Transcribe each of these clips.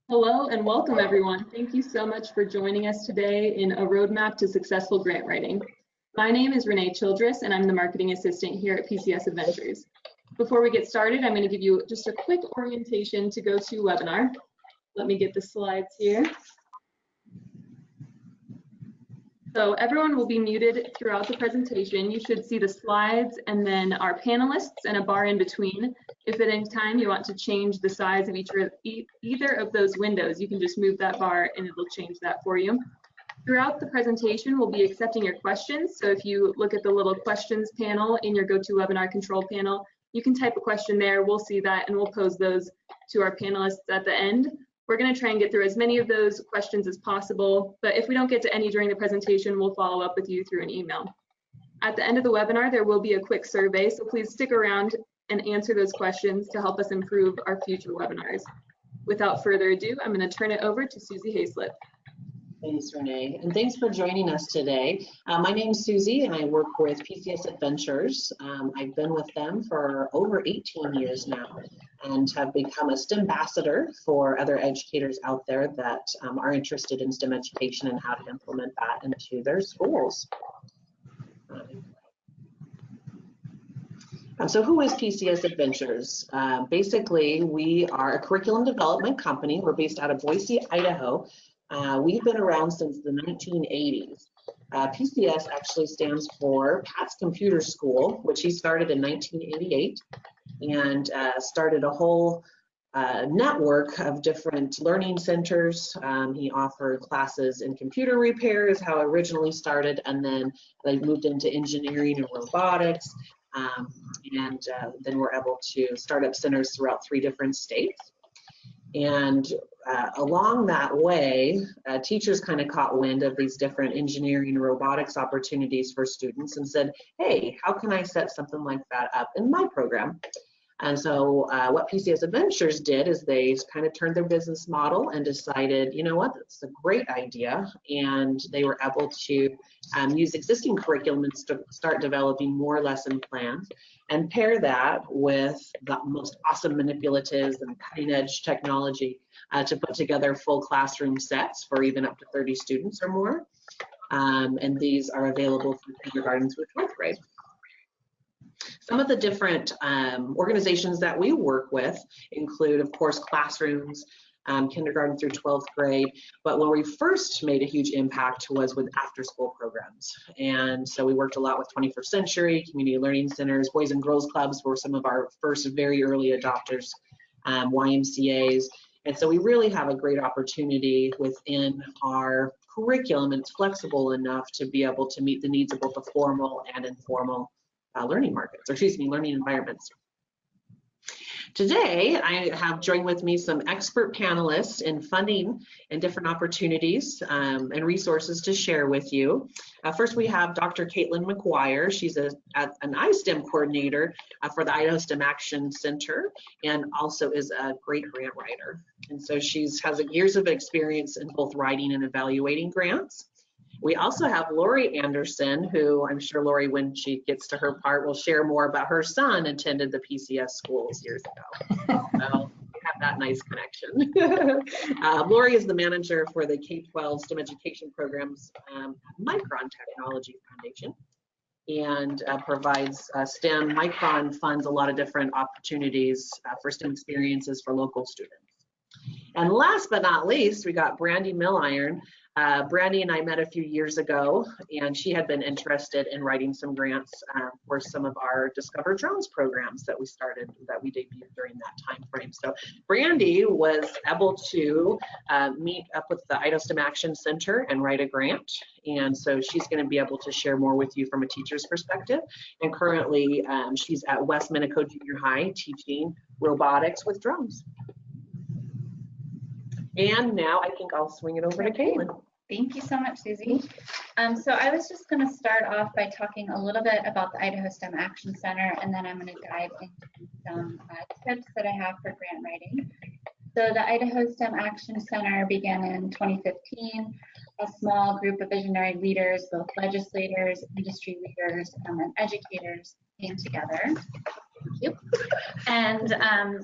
Hello and welcome everyone. Thank you so much for joining us today in a roadmap to successful grant writing. My name is Renee Childress and I'm the marketing assistant here at PCS Adventures. Before we get started, I'm going to give you just a quick orientation to GoToWebinar. Let me get the slides here. So everyone will be muted throughout the presentation. You should see the slides and then our panelists and a bar in between. If at any time you want to change the size of either of those windows, you can just move that bar and it'll change that for you. Throughout the presentation, we'll be accepting your questions. So if you look at the little questions panel in your GoToWebinar control panel, you can type a question there. We'll see that and we'll pose those to our panelists at the end. We're going to try and get through as many of those questions as possible, but if we don't get to any during the presentation, we'll follow up with you through an email. At the end of the webinar, there will be a quick survey, so please stick around and answer those questions to help us improve our future webinars. Without further ado, I'm going to turn it over to Susie Hayslip. Thanks, Renee, and thanks for joining us today. My name is Susie, and I work with PCS Adventures. I've been with them for over 18 years now and have become a STEM ambassador for other educators out there that are interested in STEM education and how to implement that into their schools. So who is PCS Adventures? Basically, we are a curriculum development company. We're based out of Boise, Idaho. We've been around since the 1980s. PCS actually stands for Pat's Computer School, which he started in 1988 and started a whole network of different learning centers. He offered classes in computer repair is how it originally started, and then they moved into engineering and robotics, and then we're able to start up centers throughout 3 different states. And along that way, teachers kind of caught wind of these different engineering and robotics opportunities for students and said, hey, how can I set something like that up in my program? And so what PCS Adventures did is they kind of turned their business model and decided, you know what, that's a great idea. And they were able to use existing curriculum and start developing more lesson plans and pair that with the most awesome manipulatives and cutting edge technology to put together full classroom sets for even up to 30 students or more. And these are available for kindergarten through 12th grade. Some of the different organizations that we work with include, of course, classrooms, kindergarten through 12th grade, but when we first made a huge impact was with after-school programs. And so we worked a lot with 21st Century, community learning centers, Boys and Girls Clubs were some of our first very early adopters, YMCAs. And so we really have a great opportunity within our curriculum, and it's flexible enough to be able to meet the needs of both the formal and informal learning markets, or excuse me, learning environments. Today, I have joined with me some expert panelists in funding and different opportunities and resources to share with you. First, we have Dr. Kaitlin Maguire. She's an iSTEM coordinator for the Idaho STEM Action Center and also is a great grant writer. And so she has years of experience in both writing and evaluating grants. We also have Laurie Anderson, who I'm sure Laurie, when she gets to her part, will share more about her son attended the PCS schools years ago. So we have that nice connection. Laurie is the manager for the K-12 STEM education programs at Micron Technology Foundation and provides STEM. Micron funds a lot of different opportunities for STEM experiences for local students. And last but not least, we got Brandy Milliron. Brandy and I met a few years ago, and she had been interested in writing some grants for some of our Discover Drones programs that we started, that we debuted during that time frame. So Brandy was able to meet up with the Idaho STEM Action Center and write a grant, and so she's going to be able to share more with you from a teacher's perspective. And currently, she's at West Minico Junior High teaching robotics with drones. And now I think I'll swing it over to Kaitlin. Thank you so much, Susie. So I was just going to start off by talking a little bit about the Idaho STEM Action Center, and then I'm going to dive into some tips that I have for grant writing. So the Idaho STEM Action Center began in 2015. A small group of visionary leaders, both legislators, industry leaders, and educators came together. Thank you. And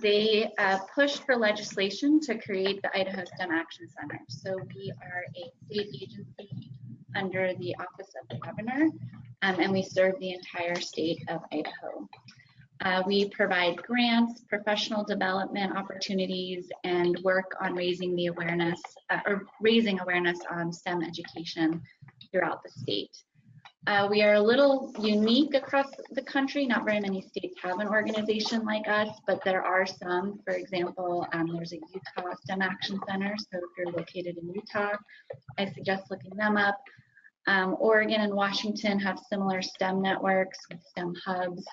they pushed for legislation to create the Idaho STEM Action Center. So we are a state agency under the Office of the Governor, and we serve the entire state of Idaho. We provide grants, professional development opportunities, and work on raising awareness on STEM education throughout the state. We are a little unique across the country. Not very many states have an organization like us, but there are some. For example, there's a Utah STEM Action Center. So if you're located in Utah, I suggest looking them up. Oregon and Washington have similar STEM networks with STEM hubs.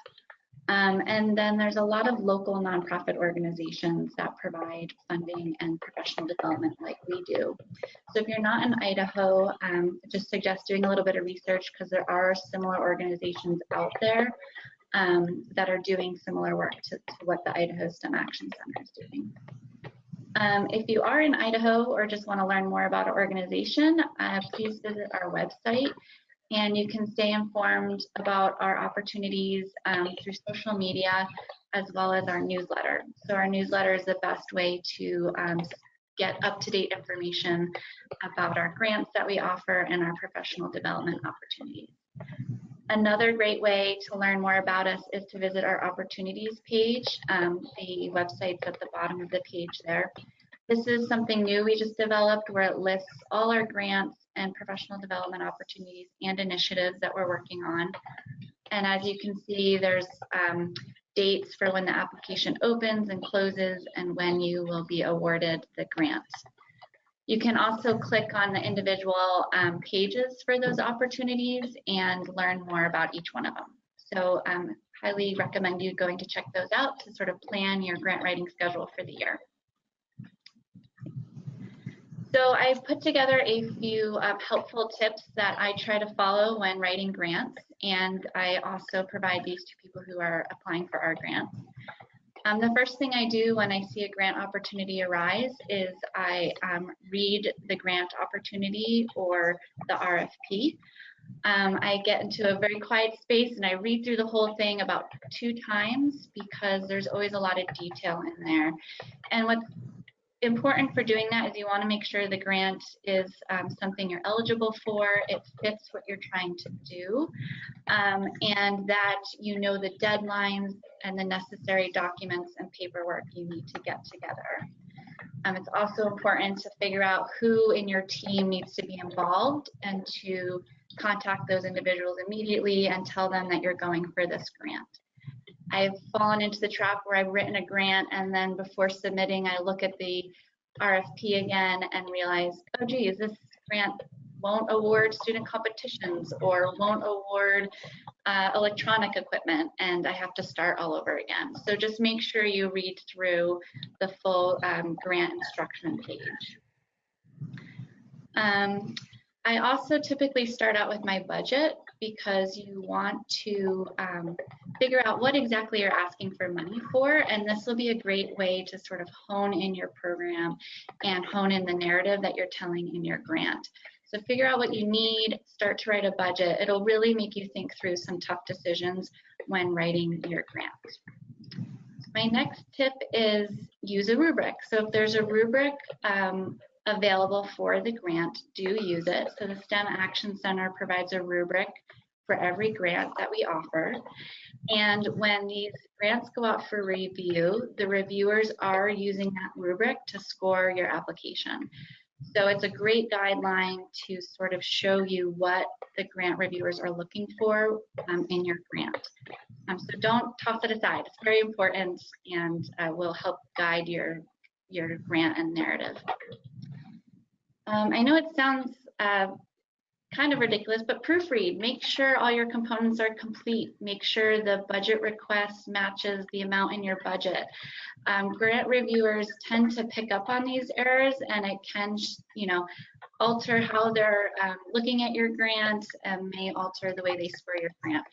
And then there's a lot of local nonprofit organizations that provide funding and professional development like we do. So if you're not in Idaho, just suggest doing a little bit of research because there are similar organizations out there that are doing similar work to what the Idaho STEM Action Center is doing. If you are in Idaho or just want to learn more about our organization, please visit our website. And you can stay informed about our opportunities through social media as well as our newsletter. So our newsletter is the best way to get up-to-date information about our grants that we offer and our professional development opportunities. Another great way to learn more about us is to visit our opportunities page. The website's at the bottom of the page there. This is something new we just developed where it lists all our grants and professional development opportunities and initiatives that we're working on. And as you can see, there's dates for when the application opens and closes and when you will be awarded the grant. You can also click on the individual pages for those opportunities and learn more about each one of them. So highly recommend you going to check those out to sort of plan your grant writing schedule for the year. So I've put together a few helpful tips that I try to follow when writing grants, and I also provide these to people who are applying for our grants. The first thing I do when I see a grant opportunity arise is I read the grant opportunity or the RFP. I get into a very quiet space and I read through the whole thing about 2 times because there's always a lot of detail in there. And what's important for doing that is you want to make sure the grant is something you're eligible for, it fits what you're trying to do, and that you know the deadlines and the necessary documents and paperwork you need to get together. It's also important to figure out who in your team needs to be involved and to contact those individuals immediately and tell them that you're going for this grant. I've fallen into the trap where I've written a grant and then before submitting, I look at the RFP again and realize, oh geez, this grant won't award student competitions or won't award electronic equipment, and I have to start all over again. So just make sure you read through the full grant instruction page. I also typically start out with my budget because you want to figure out what exactly you're asking for money for, and this will be a great way to sort of hone in your program and hone in the narrative that you're telling in your grant. So figure out what you need, start to write a budget. It'll really make you think through some tough decisions when writing your grant. My next tip is use a rubric. So if there's a rubric available for the grant, do use it. So the STEM Action Center provides a rubric for every grant that we offer. And when these grants go out for review, the reviewers are using that rubric to score your application. So it's a great guideline to sort of show you what the grant reviewers are looking for in your grant. So don't toss it aside. It's very important and will help guide your grant and narrative. I know it sounds kind of ridiculous, but proofread. Make sure all your components are complete. Make sure the budget request matches the amount in your budget. Grant reviewers tend to pick up on these errors, and it can, alter how they're looking at your grant and may alter the way they score your grant.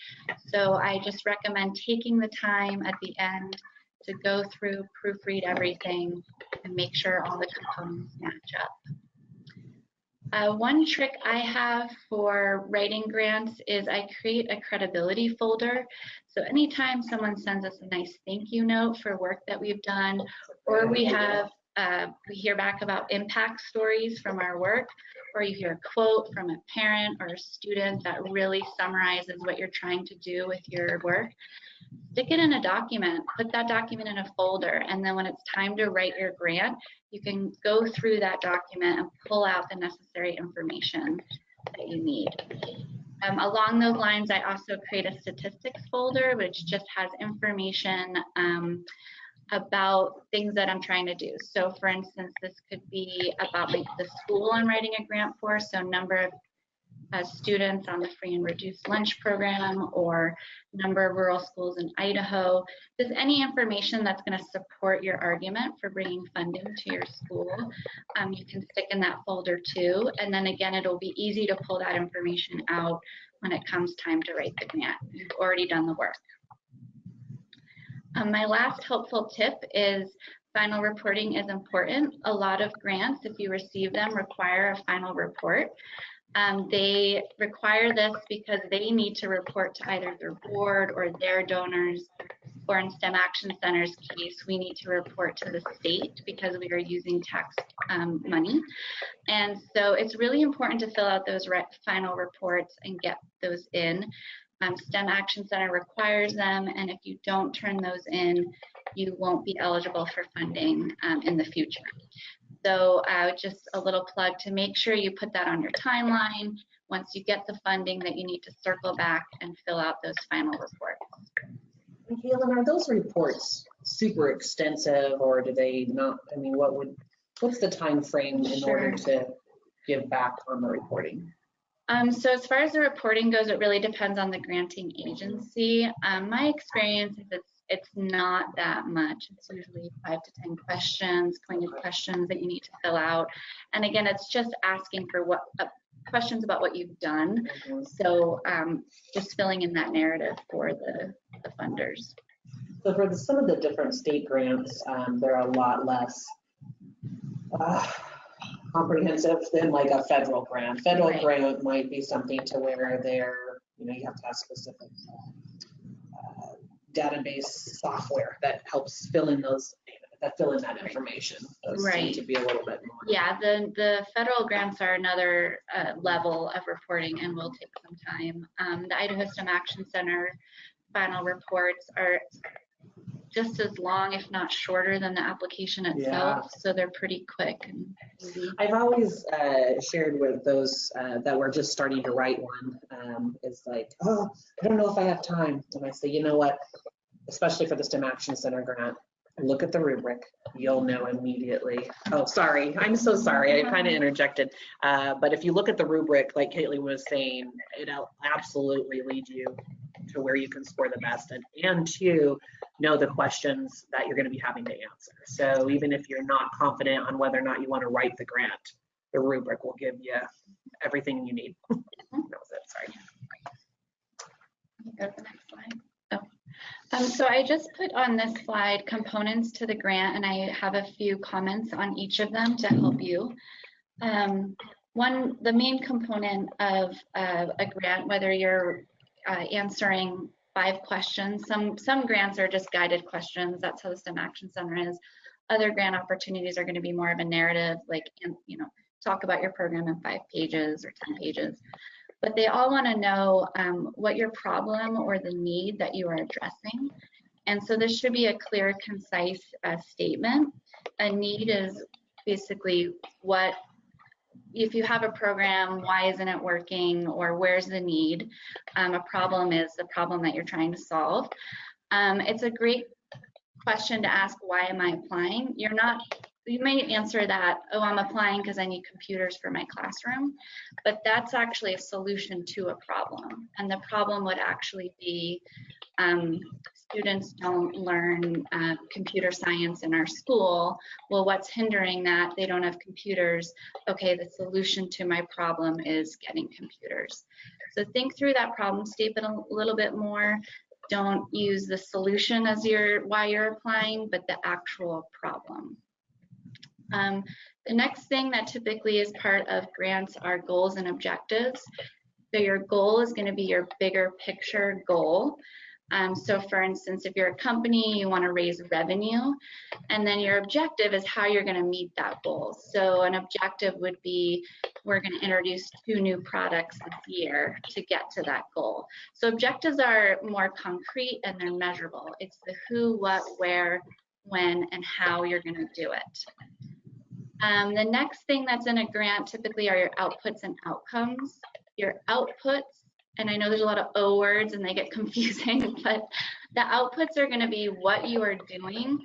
So I just recommend taking the time at the end to go through, proofread everything, and make sure all the components match up. One trick I have for writing grants is I create a credibility folder. So anytime someone sends us a nice thank you note for work that we've done, or we hear back about impact stories from our work, or you hear a quote from a parent or a student that really summarizes what you're trying to do with your work, stick it in a document, put that document in a folder, and then when it's time to write your grant, you can go through that document and pull out the necessary information that you need. Along those lines, I also create a statistics folder, which just has information about things that I'm trying to do. So for instance, this could be about the school I'm writing a grant for, so number of students on the free and reduced lunch program, or number of rural schools in Idaho. Just any information that's going to support your argument for bringing funding to your school, you can stick in that folder too. And then again, it'll be easy to pull that information out when it comes time to write the grant. You've already done the work. My last helpful tip is final reporting is important. A lot of grants, if you receive them, require a final report. They require this because they need to report to either their board or their donors, or in STEM Action Center's case, we need to report to the state because we are using tax money. And so it's really important to fill out those final reports and get those in. STEM Action Center requires them, and if you don't turn those in, you won't be eligible for funding in the future. So just a little plug to make sure you put that on your timeline. Once you get the funding, that you need to circle back and fill out those final reports. And Kaitlin, are those reports super extensive, or do they not? I mean, what's the time frame in order to give back on the reporting? So as far as the reporting goes, it really depends on the granting agency. My experience is it's not that much. It's usually 5 to 10 questions, pointed questions that you need to fill out. And again, it's just asking for questions about what you've done. So just filling in that narrative for the funders. So for some of the different state grants, they're a lot less comprehensive than like a federal grant. Federal grant might be something to where you have to have specific database software that helps fill in that information. Those seem to be a little bit more. Yeah, the federal grants are another level of reporting and will take some time. The Idaho STEM Action Center final reports are just as long, if not shorter, than the application itself. So they're pretty quick and easy. I've always shared with those that were just starting to write one, is like, oh, I don't know if I have time. And I say, you know what, especially for the STEM Action Center grant, look at the rubric. You'll know immediately. Oh, sorry. I'm so sorry. I kind of interjected. But if you look at the rubric, like Kaitlin was saying, it'll absolutely lead you to where you can score the best, and to know the questions that you're going to be having to answer. So even if you're not confident on whether or not you want to write the grant, the rubric will give you everything you need. That was it. Sorry. Go to the next slide. Oh. So I just put on this slide components to the grant, and I have a few comments on each of them to help you. The main component of a grant, whether you're answering 5 questions. Some grants are just guided questions. That's how the STEM Action Center is. Other grant opportunities are going to be more of a narrative, like, talk about your program in 5 pages or 10 pages. But they all want to know what your problem or the need that you are addressing. And so this should be a clear, concise statement. A need is basically if you have a program, why isn't it working, or where's the need? A problem is the problem that you're trying to solve. It's a great question to ask, why am I applying? You may answer that, oh, I'm applying because I need computers for my classroom, but that's actually a solution to a problem. And the problem would actually be students don't learn computer science in our school. Well, what's hindering that? They don't have computers. Okay, the solution to my problem is getting computers. So think through that problem statement a little bit more. Don't use the solution as why you're applying, but the actual problem. The next thing that typically is part of grants are goals and objectives. So your goal is going to be your bigger picture goal. So for instance, if you're a company, you want to raise revenue, and then your objective is how you're going to meet that goal. So an objective would be, we're going to introduce 2 new products this year to get to that goal. So objectives are more concrete and they're measurable. It's the who, what, where, when, and how you're going to do it. The next thing that's in a grant typically are your outputs and outcomes. Your outputs, and I know there's a lot of O words and they get confusing, but the outputs are going to be what you are doing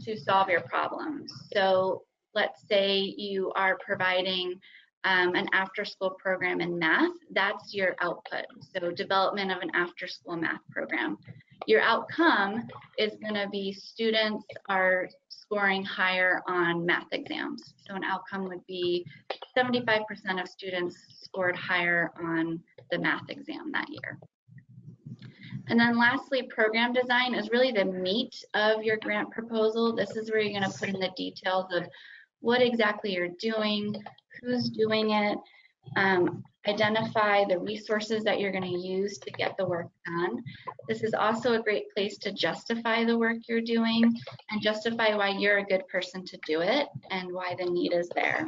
to solve your problems. So let's say you are providing an after-school program in math. That's your output. So development of an after-school math program. Your outcome is going to be students are scoring higher on math exams. So an outcome would be 75% of students scored higher on the math exam that year. And then lastly, program design is really the meat of your grant proposal. This is where you're going to put in the details of what exactly you're doing, who's doing it, identify the resources that you're going to use to get the work done. This is also a great place to justify the work you're doing and justify why you're a good person to do it and why the need is there.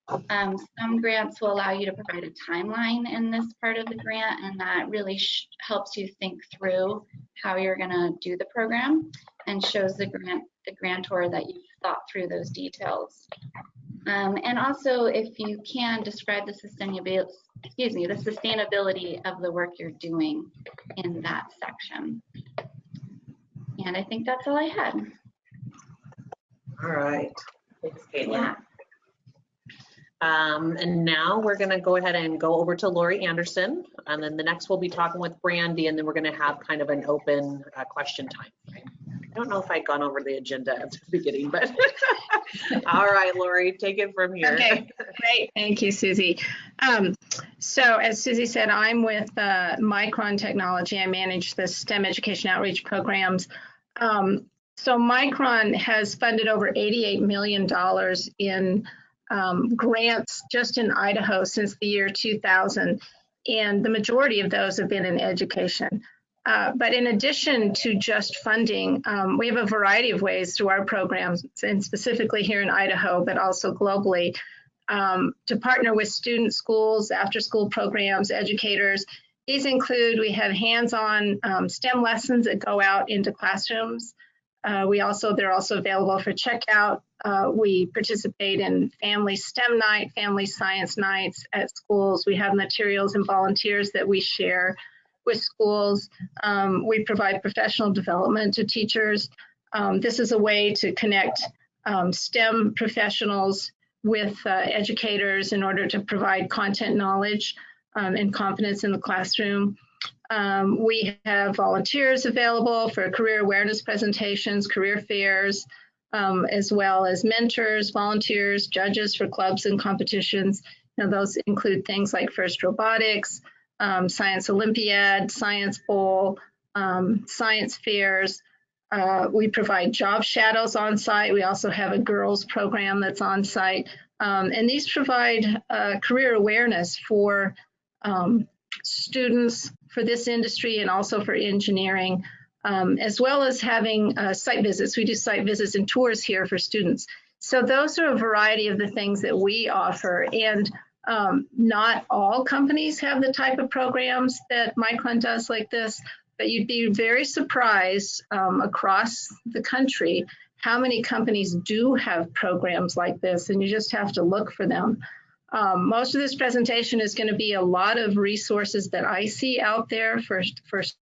Some grants will allow you to provide a timeline in this part of the grant, and that really helps you think through how you're going to do the program and shows the grantor that you've thought through those details. And also, if you can, describe the sustainability of the work you're doing in that section. And I think that's all I had. All right. Thanks, Kaitlin. Yeah. And now we're going to go ahead and go over to Laurie Anderson, and then the next we'll be talking with Brandy, and then we're going to have kind of an open question time. Right? I don't know if I'd gone over the agenda at the beginning, but all right, Laurie, take it from here. Okay, great. Thank you, Susie. So as Susie said, I'm with Micron Technology. I manage the STEM education outreach programs. So Micron has funded over $88 million in grants just in Idaho since the year 2000, and the majority of those have been in education. But in addition to just funding, we have a variety of ways through our programs, and specifically here in Idaho, but also globally, to partner with student schools, after-school programs, educators. These include, we have hands-on STEM lessons that go out into classrooms. They're also available for checkout. We participate in family STEM night, family science nights at schools. We have materials and volunteers that we share with schools. We provide professional development to teachers. This is a way to connect STEM professionals with educators in order to provide content knowledge and confidence in the classroom. We have volunteers available for career awareness presentations, career fairs, as well as mentors, volunteers, judges for clubs and competitions. Those include things like FIRST Robotics, Science Olympiad, Science Bowl, science fairs. We provide job shadows on site. We also have a girls program that's on site. And these provide career awareness for students for this industry and also for engineering, as well as having site visits. We do site visits and tours here for students. So those are a variety of the things that we offer. And not all companies have the type of programs that Micron does like this, but you'd be very surprised across the country how many companies do have programs like this, and you just have to look for them. Most of this presentation is going to be a lot of resources that I see out there for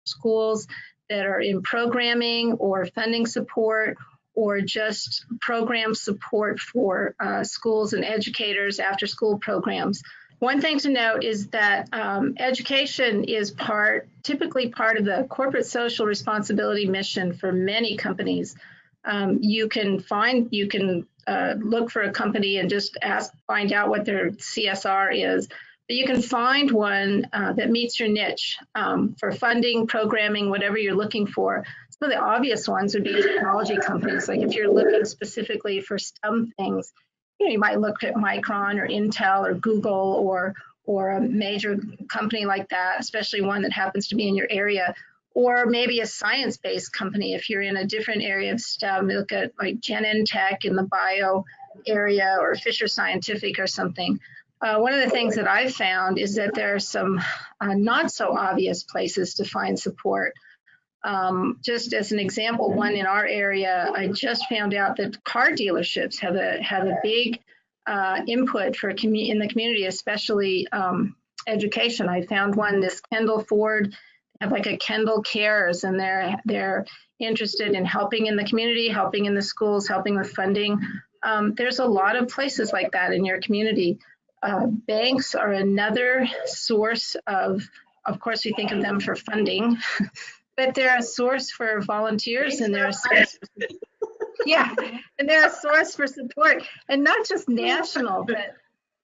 schools that are in programming or funding support or just program support for schools and educators after school programs. One thing to note is that education is typically part of the corporate social responsibility mission for many companies. You can look for a company and just find out what their CSR is. But you can find one that meets your niche for funding, programming, whatever you're looking for. Some of the obvious ones would be technology companies. Like if you're looking specifically for STEM things, you might look at Micron or Intel or Google or a major company like that, especially one that happens to be in your area, or maybe a science-based company. If you're in a different area of STEM, look at like Genentech in the bio area or Fisher Scientific or something. One of the things that I've found is that there are some not so obvious places to find support. Just as an example, one in our area, I just found out that car dealerships have a big input for in the community, especially education. I found one, this Kendall Ford, have like a Kendall Cares, and they're interested in helping in the community, helping in the schools, helping with funding. There's a lot of places like that in your community. Banks are another source of course, we think of them for funding, but they're a source for volunteers, and they're a source, yeah, and they're a source for support, and not just national, but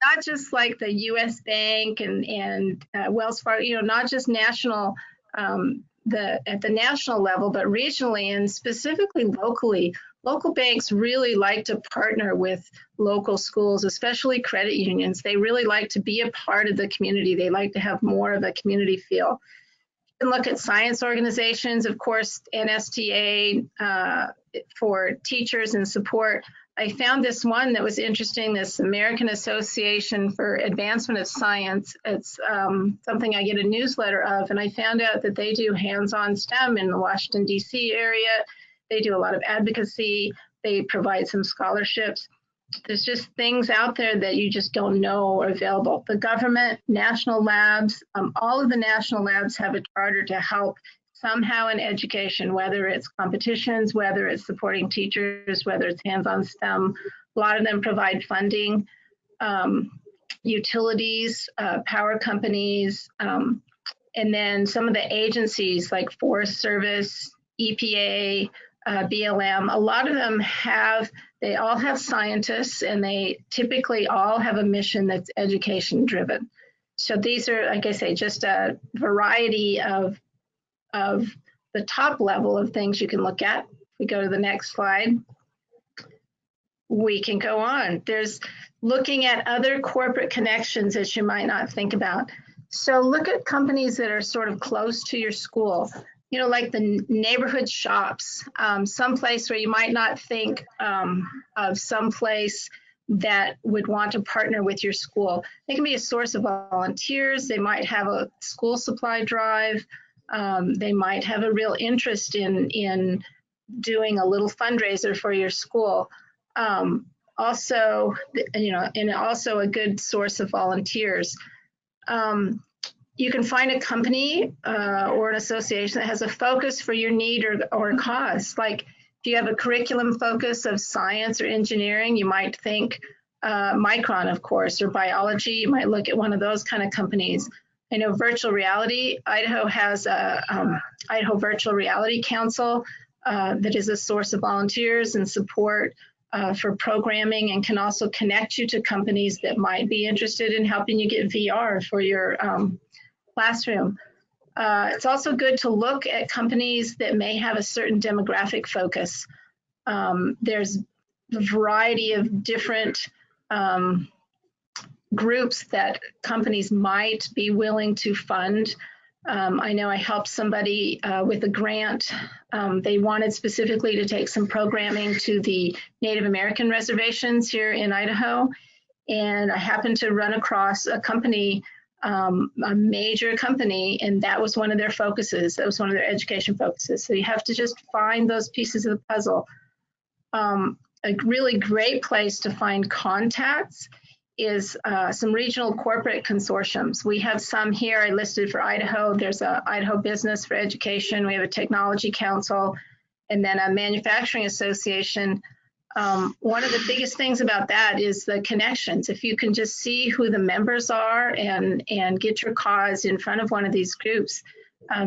not just like the U.S. Bank and Wells Fargo, not just national, at the national level, but regionally and specifically locally. Local banks really like to partner with local schools, especially credit unions. They really like to be a part of the community. They like to have more of a community feel. You can look at science organizations, of course, NSTA for teachers and support. I found this one that was interesting, this American Association for Advancement of Science. It's something I get a newsletter of, and I found out that they do hands-on STEM in the Washington, D.C. area. They do a lot of advocacy. They provide some scholarships. There's just things out there that you just don't know are available. The government, national labs, all of the national labs have a charter to help somehow in education, whether it's competitions, whether it's supporting teachers, whether it's hands-on STEM. A lot of them provide funding, utilities, power companies, and then some of the agencies like Forest Service, EPA, BLM, a lot of them they all have scientists, and they typically all have a mission that's education driven. So these are, like I say, just a variety of the top level of things you can look at. If we go to the next slide, we can go on. There's looking at other corporate connections that you might not think about. So look at companies that are sort of close to your school. Like the neighborhood shops, someplace where you might not think of someplace that would want to partner with your school. They can be a source of volunteers. They might have a school supply drive. They might have a real interest in doing a little fundraiser for your school. Also, and also a good source of volunteers. You can find a company or an association that has a focus for your need or cause. Like if you have a curriculum focus of science or engineering, you might think Micron, of course, or biology. You might look at one of those kind of companies. I know virtual reality, Idaho has a Idaho Virtual Reality Council that is a source of volunteers and support for programming, and can also connect you to companies that might be interested in helping you get VR for your classroom. It's also good to look at companies that may have a certain demographic focus. There's a variety of different groups that companies might be willing to fund. I know I helped somebody with a grant. They wanted specifically to take some programming to the Native American reservations here in Idaho. And I happened to run across a company, a major company, and that was one of their focuses. That was one of their education focuses. So you have to just find those pieces of the puzzle. A really great place to find contacts is some regional corporate consortiums. We have some here I listed for Idaho. There's a Idaho Business for Education. We have a Technology Council, and then a Manufacturing Association. One of the biggest things about that is the connections. If you can just see who the members are and get your cause in front of one of these groups,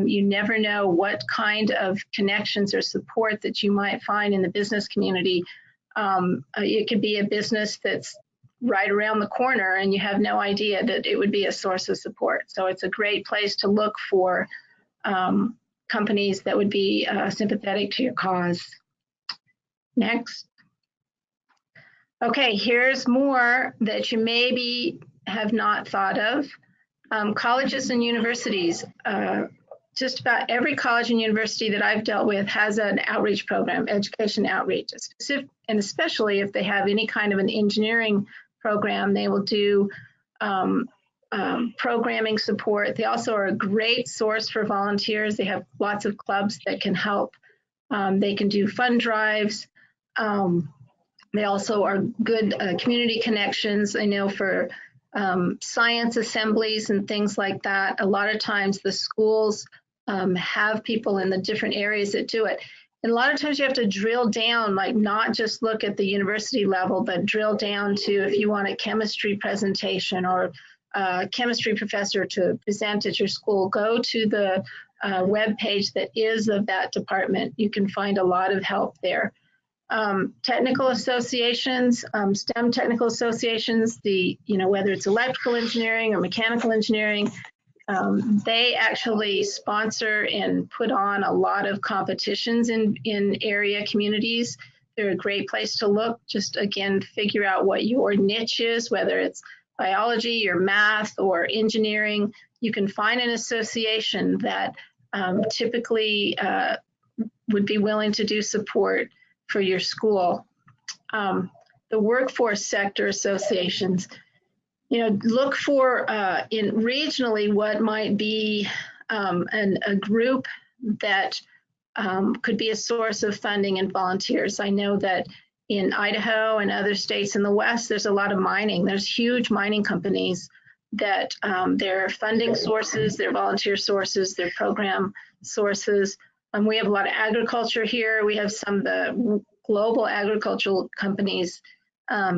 you never know what kind of connections or support that you might find in the business community. It could be a business that's right around the corner and you have no idea that it would be a source of support. So it's a great place to look for companies that would be sympathetic to your cause. Next. Okay, here's more that you maybe have not thought of. Colleges and universities. Just about every college and university that I've dealt with has an outreach program, education outreach, and especially if they have any kind of an engineering program, they will do programming support. They also are a great source for volunteers. They have lots of clubs that can help. They can do fund drives. They also are good community connections. I know for science assemblies and things like that, a lot of times the schools have people in the different areas that do it. And a lot of times you have to drill down, like not just look at the university level, but drill down to if you want a chemistry presentation or a chemistry professor to present at your school, go to the web page that is of that department. You can find a lot of help there. Technical associations, STEM technical associations, whether it's electrical engineering or mechanical engineering, they actually sponsor and put on a lot of competitions in area communities. They're a great place to look. Just again, figure out what your niche is, whether it's biology or math or engineering. You can find an association that typically would be willing to do support for your school. The workforce sector associations, look for in regionally what might be a group that could be a source of funding and volunteers. I know that in Idaho and other states in the West, there's a lot of mining. There's huge mining companies that their funding sources, their volunteer sources, their program sources. We have a lot of agriculture here. We have some of the global agricultural companies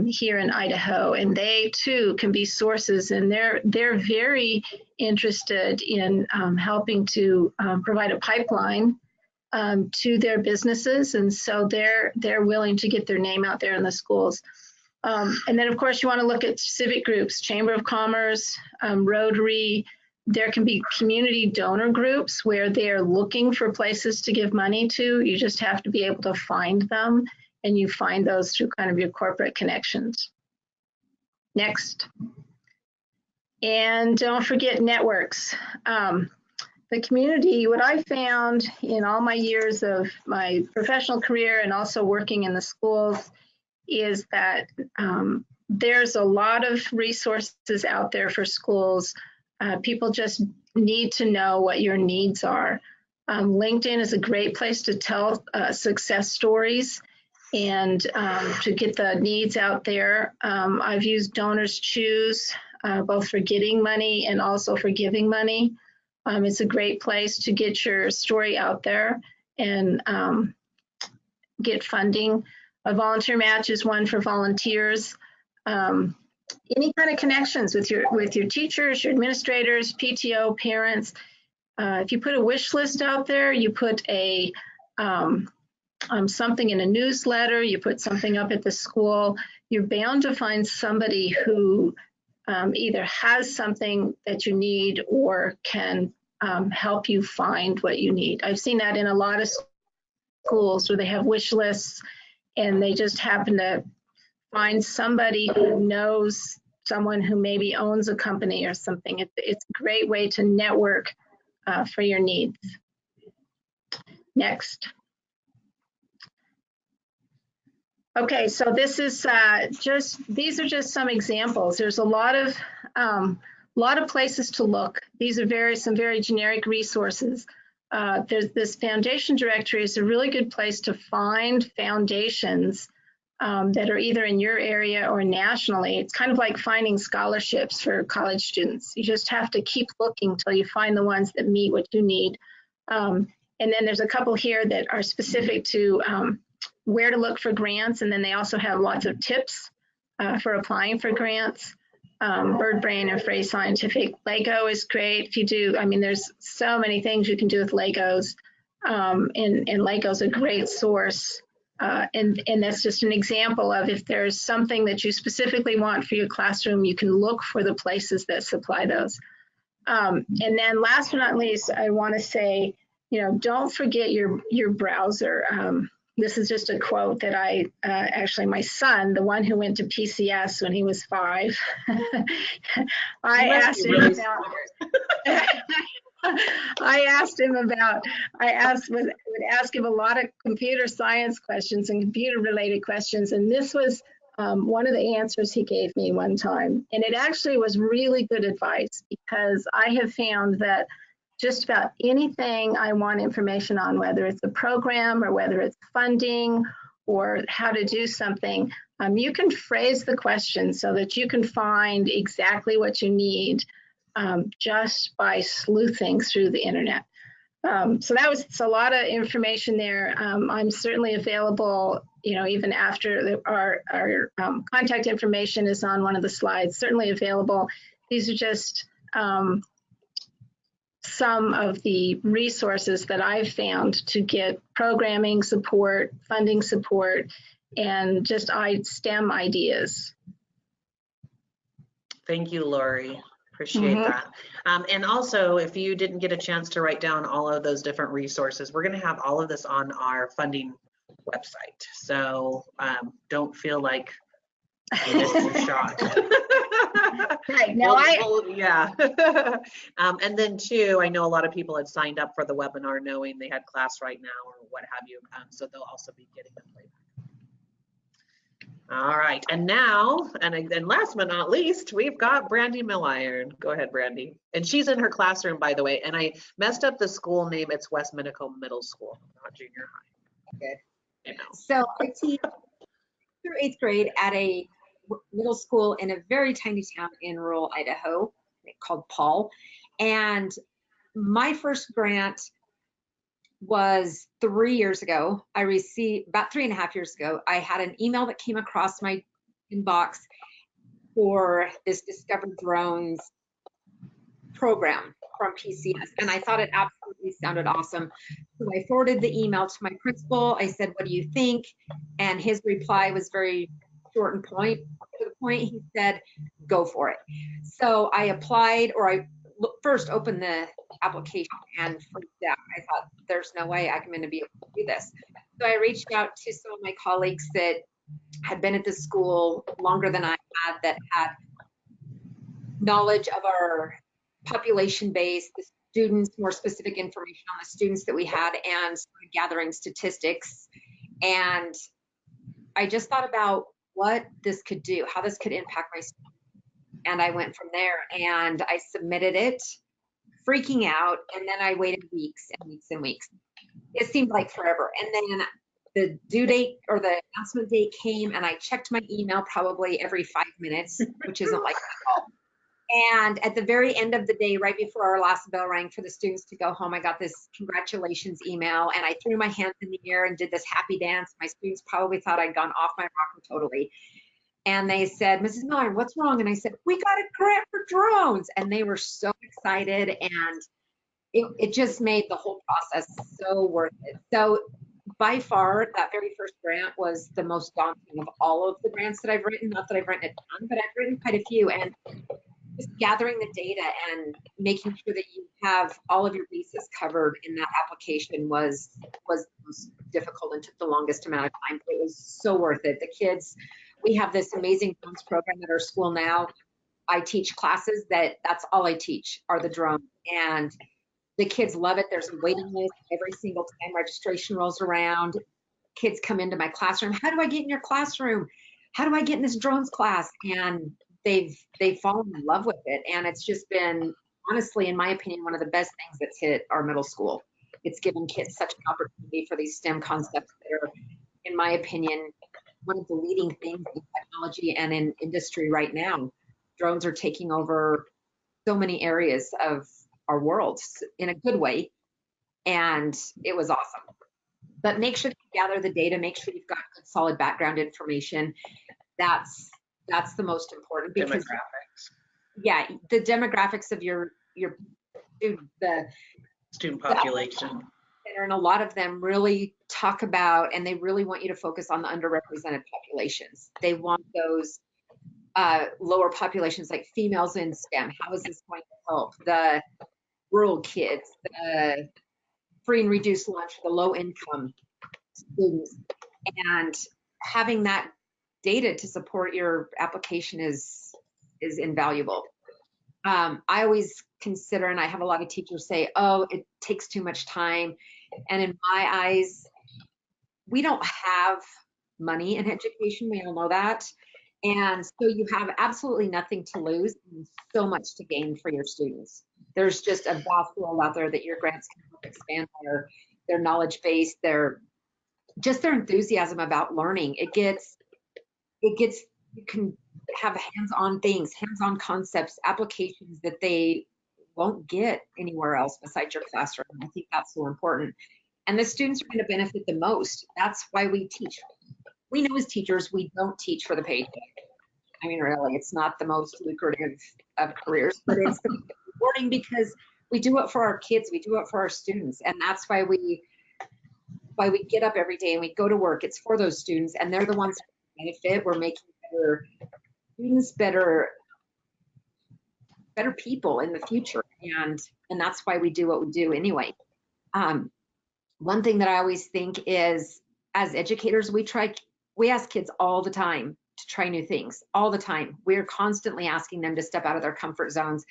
here in Idaho, and they too can be sources, and they're very interested in helping to provide a pipeline to their businesses, and so they're willing to get their name out there in the schools. And then of course you want to look at civic groups, Chamber of Commerce, Rotary. There can be community donor groups where they're looking for places to give money to. You just have to be able to find them, and you find those through kind of your corporate connections. Next. And don't forget networks. The community, what I found in all my years of my professional career and also working in the schools is that there's a lot of resources out there for schools. People just need to know what your needs are. LinkedIn is a great place to tell success stories and to get the needs out there. I've used Donors Choose, both for getting money and also for giving money. It's a great place to get your story out there and get funding. A volunteer match is one for volunteers. Any kind of connections with your teachers, your administrators, PTO, parents. If you put a wish list out there, you put a something in a newsletter, you put something up at the school, you're bound to find somebody who either has something that you need or can help you find what you need. I've seen that in a lot of schools where they have wish lists and they just happen to find somebody who knows someone who maybe owns a company or something. It's a great way to network for your needs. Next. Okay, so this is these are just some examples. There's a lot of places to look. These are some very generic resources. There's this foundation directory is a really good place to find foundations that are either in your area or nationally. It's kind of like finding scholarships for college students. You just have to keep looking till you find the ones that meet what you need. And then there's a couple here that are specific to where to look for grants, and then they also have lots of tips for applying for grants. Bird Brain and Frey Scientific. Lego is great if you do. I mean, there's so many things you can do with Legos, and Lego's a great source. And that's just an example of if there's something that you specifically want for your classroom, you can look for the places that supply those. And then last but not least, I want to say, don't forget your browser. this is just a quote that I, actually my son, the one who went to PCS when he was 5, I asked him really about, would ask him a lot of computer science questions and computer related questions. And this was one of the answers he gave me one time. And it actually was really good advice, because I have found that just about anything I want information on, whether it's a program or whether it's funding or how to do something, you can phrase the question so that you can find exactly what you need just by sleuthing through the internet. So that was a lot of information there. I'm certainly available, even after our contact information is on one of the slides, certainly available. These are just some of the resources that I've found to get programming support, funding support, and just STEM ideas. Thank you, Laurie. Appreciate that. And also, if you didn't get a chance to write down all of those different resources, we're going to have all of this on our funding website. So don't feel like you missed your shot. Right. Now yeah. And then too, I know a lot of people had signed up for the webinar knowing they had class right now or what have you. So they'll also be getting the playback. All right. And now, and last but not least, we've got Brandy Milliron. Go ahead, Brandy. And she's in her classroom, by the way. And I messed up the school name. It's West Minico Middle School, not junior high. Okay. So I teach through 8th grade at a middle school in a very tiny town in rural Idaho called Paul. And my first grant was 3 years ago. I received about 3.5 years ago. I had an email that came across my inbox for this Discover Drones program from PCS, and I thought it absolutely sounded awesome. So I forwarded the email to my principal. I said, "What do you think?" And his reply was very short and to the point. He said, "Go for it." So I applied, or I first opened the application and freaked out. I thought, there's no way I'm going to be able to do this. So I reached out to some of my colleagues that had been at the school longer than I had, that had knowledge of our population base, the students, more specific information on the students that we had, and gathering statistics. And I just thought about what this could do, how this could impact my students. And I went from there and I submitted it, freaking out. And then I waited weeks and weeks and weeks. It seemed like forever. And then the due date or the announcement date came, and I checked my email probably every 5 minutes, which isn't like at all. And at the very end of the day, right before our last bell rang for the students to go home, I got this congratulations email, and I threw my hands in the air and did this happy dance. My students probably thought I'd gone off my rocker totally. And they said, "Mrs. Miller, what's wrong?" And I said, "We got a grant for drones." And they were so excited, and it just made the whole process so worth it. So by far, that very first grant was the most daunting of all of the grants that I've written. Not that I've written a ton, but I've written quite a few. And just gathering the data and making sure that you have all of your bases covered in that application was the most difficult and took the longest amount of time. But it was so worth it. The kids, we have this amazing drones program at our school now. I teach classes that's all I teach are the drones, and the kids love it. There's a waiting list every single time registration rolls around. Kids come into my classroom. "How do I get in your classroom? How do I get in this drones class?" And they've fallen in love with it. And it's just been, honestly, in my opinion, one of the best things that's hit our middle school. It's given kids such an opportunity for these STEM concepts that are, in my opinion, one of the leading things in technology and in industry right now. Drones are taking over so many areas of our world in a good way. And it was awesome. But make sure that you gather the data, make sure you've got good solid background information. That's the most important, because Demographics. Yeah, the demographics of your Student population. And a lot of them really talk about, and they really want you to focus on the underrepresented populations. They want those lower populations, like females in STEM. How is this going to help the rural kids, the free and reduced lunch for the low income students? And having that data to support your application is invaluable. I always consider, and I have a lot of teachers say, oh, it takes too much time. And in my eyes, we don't have money in education. We all know that. And so you have absolutely nothing to lose and so much to gain for your students. There's just a vast world out there that your grants can help expand their knowledge base, their enthusiasm about learning. You can have hands-on things, hands-on concepts, applications that they won't get anywhere else besides your classroom. I think that's so important. And the students are going to benefit the most. That's why we teach. We know as teachers, we don't teach for the paycheck. I mean, really, it's not the most lucrative of careers, but it's rewarding because we do it for our kids, we do it for our students, and that's why we get up every day and we go to work. It's for those students, and they're the ones that benefit. We're making better students, better people in the future, and that's why we do what we do anyway. One thing that I always think is, as educators, we ask kids all the time to try new things, all the time. We're constantly asking them to step out of their comfort zones.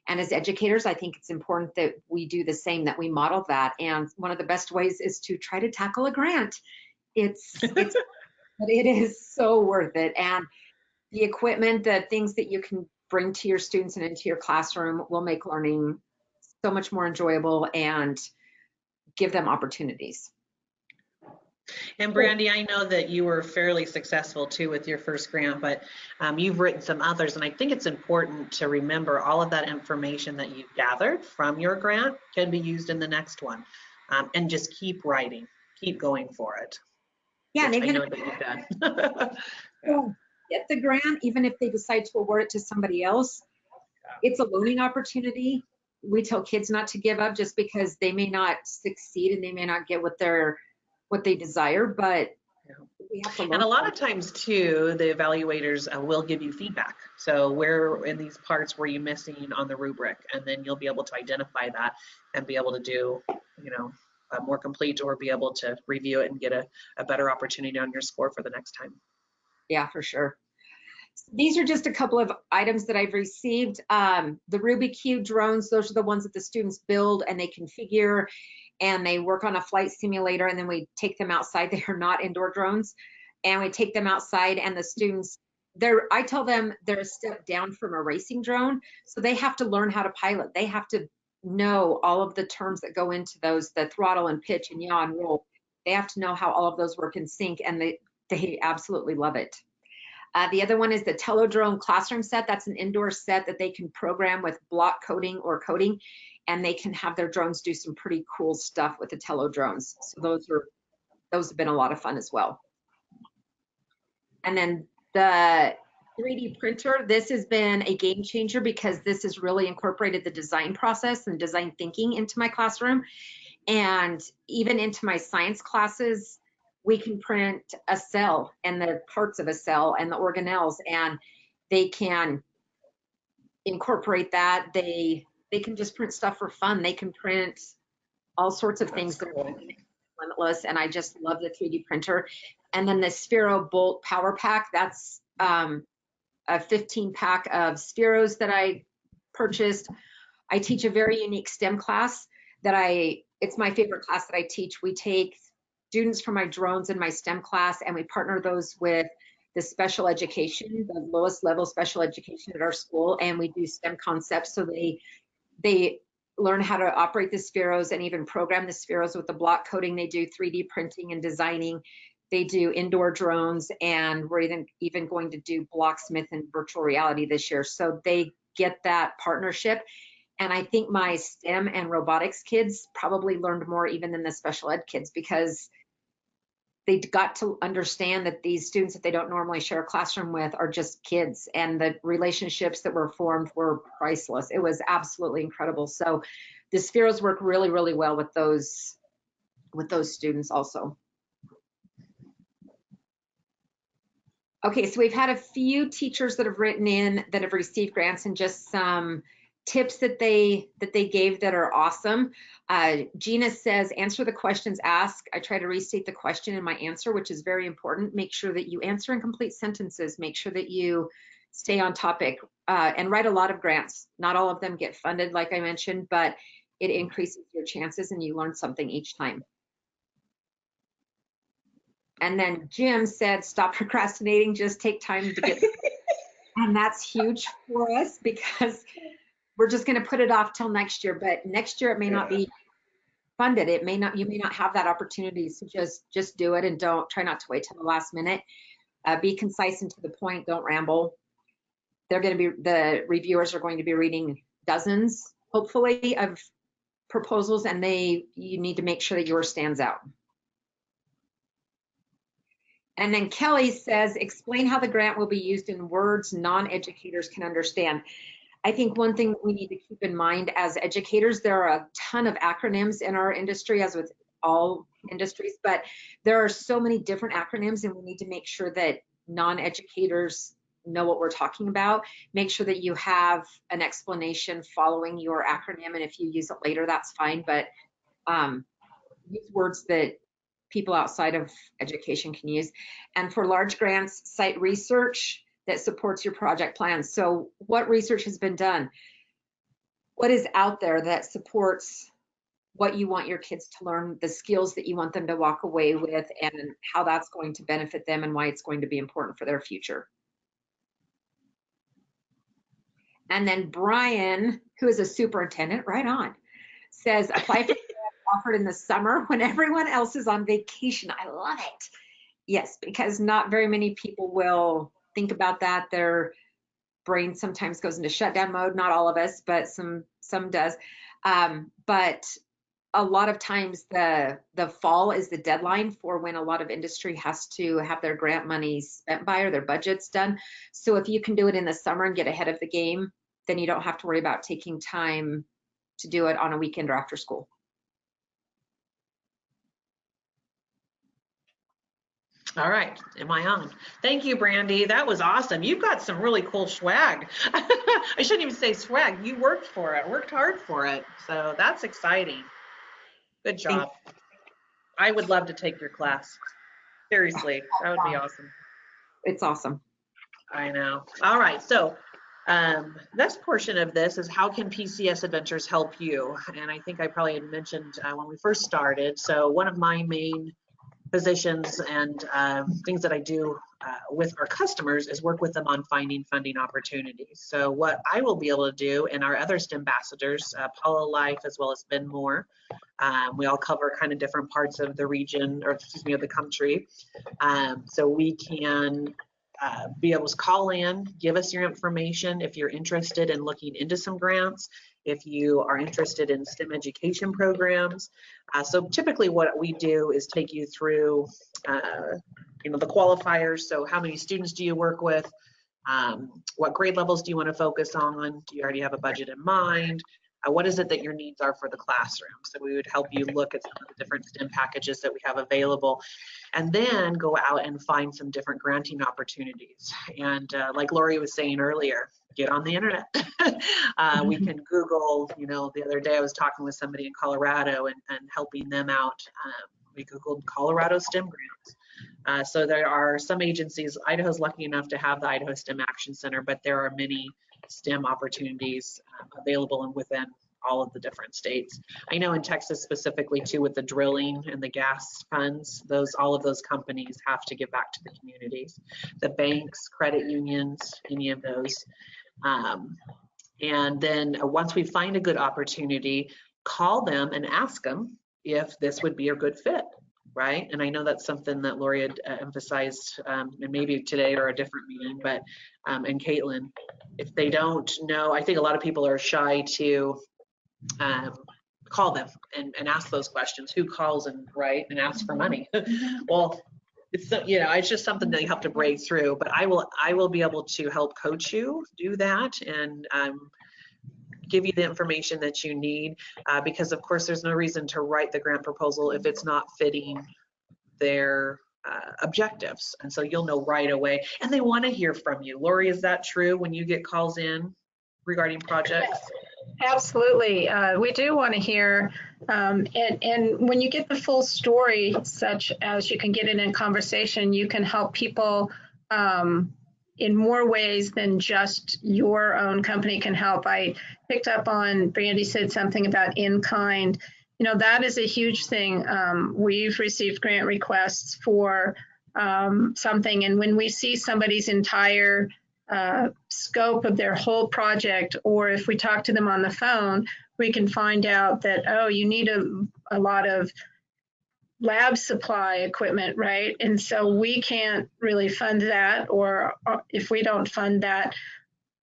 And as educators, I think it's important that we do the same, that we model that. And one of the best ways is to try to tackle a grant. But it is so worth it. And the equipment, the things that you can bring to your students and into your classroom will make learning so much more enjoyable and give them opportunities. And Brandy, I know that you were fairly successful too with your first grant, but you've written some others, and I think it's important to remember all of that information that you've gathered from your grant can be used in the next one, and just keep writing, keep going for it. Yeah, and I know that you've done. Get the grant, even if they decide to award it to somebody else, it's a learning opportunity. We tell kids not to give up just because they may not succeed and they may not get what they desire, but we have to learn. And a lot of times too, the evaluators will give you feedback. So where in these parts were you missing on the rubric? And then you'll be able to identify that and be able to do, a more complete, or be able to review it and get a better opportunity on your score for the next time. Yeah, for sure. These are just a couple of items that I've received. The Rubik's Cube drones, those are the ones that the students build and they configure, and they work on a flight simulator, and then we take them outside. They are not indoor drones, and we take them outside, and the students, I tell them they're a step down from a racing drone, so they have to learn how to pilot. They have to know all of the terms that go into those, the throttle and pitch and yaw and roll. They have to know how all of those work in sync, and they absolutely love it. The other one is the Telodrome classroom set. That's an indoor set that they can program with block coding or coding, and they can have their drones do some pretty cool stuff with the Telodrones. So those have been a lot of fun as well. And then the 3D printer, this has been a game changer because this has really incorporated the design process and design thinking into my classroom, and even into my science classes. We can print a cell and the parts of a cell and the organelles, and they can incorporate that. They can just print stuff for fun. They can print all sorts of things that are limitless, and I just love the 3D printer. And then the Sphero Bolt Power Pack, that's a 15-pack of Spheros that I purchased. I teach a very unique STEM class it's my favorite class that I teach. We take students from my drones in my STEM class, and we partner those with the special education, the lowest level special education at our school, and we do STEM concepts. So they learn how to operate the Spheros and even program the Spheros with the block coding. They do 3D printing and designing. They do indoor drones, and we're even going to do blocksmith and virtual reality this year. So they get that partnership. And I think my STEM and robotics kids probably learned more even than the special ed kids, because they got to understand that these students that they don't normally share a classroom with are just kids, and the relationships that were formed were priceless. It was absolutely incredible. So the Spheros work really, really well with those students also. Okay, so we've had a few teachers that have written in that have received grants, and just some tips that they gave that are awesome. Gina says, answer the questions asked. I try to restate the question in my answer, which is very important. Make sure that you answer in complete sentences. Make sure that you stay on topic, and write a lot of grants. Not all of them get funded, like I mentioned, but it increases your chances and you learn something each time. And then Jim said, stop procrastinating, just take time to get, and that's huge for us because we're just going to put it off till next year, but next year it may not be funded. It may not, you may not have that opportunity. So just do it and try not to wait till the last minute. Be concise and to the point, don't ramble. The reviewers are going to be reading dozens, hopefully, of proposals, and you need to make sure that yours stands out. And then Kelly says, explain how the grant will be used in words non-educators can understand. I think one thing we need to keep in mind as educators, there are a ton of acronyms in our industry, as with all industries, but there are so many different acronyms, and we need to make sure that non-educators know what we're talking about. Make sure that you have an explanation following your acronym, and if you use it later, that's fine, but use words that people outside of education can use. And for large grants, cite research that supports your project plans. So what research has been done? What is out there that supports what you want your kids to learn, the skills that you want them to walk away with, and how that's going to benefit them and why it's going to be important for their future. And then Brian, who is a superintendent, right on, says, apply for offered in the summer when everyone else is on vacation. I love it. Yes, because not very many people will think about that. Their brain sometimes goes into shutdown mode. Not all of us, but some does. But a lot of times the fall is the deadline for when a lot of industry has to have their grant money spent by or their budgets done. So if you can do it in the summer and get ahead of the game, then you don't have to worry about taking time to do it on a weekend or after school. All right, am I on? Thank you, Brandy. That was awesome. You've got some really cool swag. I shouldn't even say swag. You worked for it, worked hard for it. So that's exciting. Good job. I would love to take your class. Seriously, that would be awesome. It's awesome. I know. All right, so next portion of this is how can PCS Adventures help you? And I think I probably had mentioned when we first started. So one of my main positions and things that I do with our customers is work with them on finding funding opportunities. So what I will be able to do, and our other STEM ambassadors, Paula Life as well as Ben Moore, we all cover kind of different parts of the region, or excuse me, of the country. So we can be able to call in, give us your information if you're interested in looking into some grants, if you are interested in STEM education programs. So typically what we do is take you through, the qualifiers. So how many students do you work with? What grade levels do you want to focus on? Do you already have a budget in mind? What is it that your needs are for the classroom? So we would help you look at some of the different STEM packages that we have available, and then go out and find some different granting opportunities. And like Laurie was saying earlier, get on the internet. We can Google, the other day I was talking with somebody in Colorado and helping them out. We Googled Colorado STEM grants. So there are some agencies, Idaho's lucky enough to have the Idaho STEM Action Center, but there are many STEM opportunities available and within all of the different states. I know in Texas specifically too, with the drilling and the gas funds, all of those companies have to give back to the communities. The banks, credit unions, any of those. And then once we find a good opportunity, call them and ask them if this would be a good fit, right? And I know that's something that Laurie had emphasized, and maybe today or a different meeting, but and Kaitlin, if they don't know, I think a lot of people are shy to call them and ask those questions. Who calls and asks for money? Well, it's it's just something that you have to break through. But I will be able to help coach you do that and give you the information that you need, because of course there's no reason to write the grant proposal if it's not fitting their objectives. And so you'll know right away, and they want to hear from you. Laurie, is that true when you get calls in regarding projects? Absolutely. We do want to hear, and when you get the full story, such as you can get it in conversation, you can help people in more ways than just your own company can help. I picked up on Brandy said something about in-kind. You know, that is a huge thing. We've received grant requests for something, and when we see somebody's entire scope of their whole project, or if we talk to them on the phone, we can find out that, oh, you need a lot of lab supply equipment, right? And so we can't really fund that, or if we don't fund that,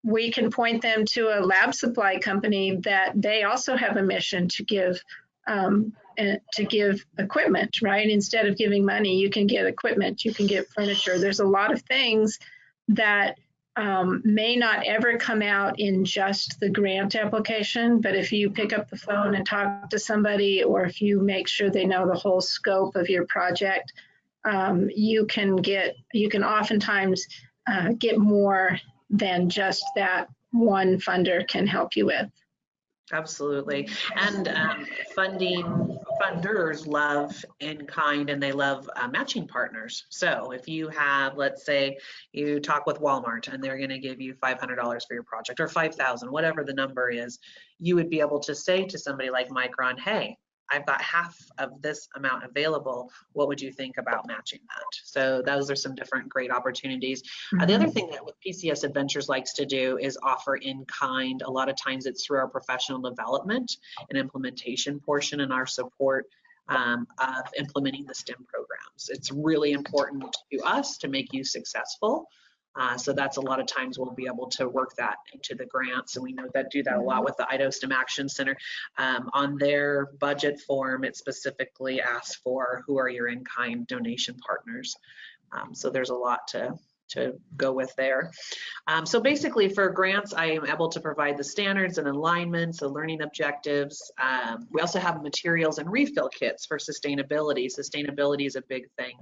we can point them to a lab supply company that they also have a mission to give equipment, right? Instead of giving money, you can get equipment, you can get furniture. There's a lot of things that may not ever come out in just the grant application, but if you pick up the phone and talk to somebody, or if you make sure they know the whole scope of your project, you can oftentimes get more than just that one funder can help you with. Absolutely. And funders love in-kind, and they love matching partners. So if you have, let's say you talk with Walmart and they're going to give you $500 for your project, or $5,000, whatever the number is, you would be able to say to somebody like Micron, hey, I've got half of this amount available. What would you think about matching that? So those are some different great opportunities. The other thing that what PCS Adventures likes to do is offer in kind. A lot of times it's through our professional development and implementation portion and our support of implementing the STEM programs. It's really important to us to make you successful. So that's a lot of times we'll be able to work that into the grants, and we know that do that a lot with the Idaho STEM Action Center. On their budget form, it specifically asks for who are your in-kind donation partners. So there's a lot to go with there. So basically for grants, I am able to provide the standards and alignments, the learning objectives. We also have materials and refill kits for sustainability. Sustainability is a big thing.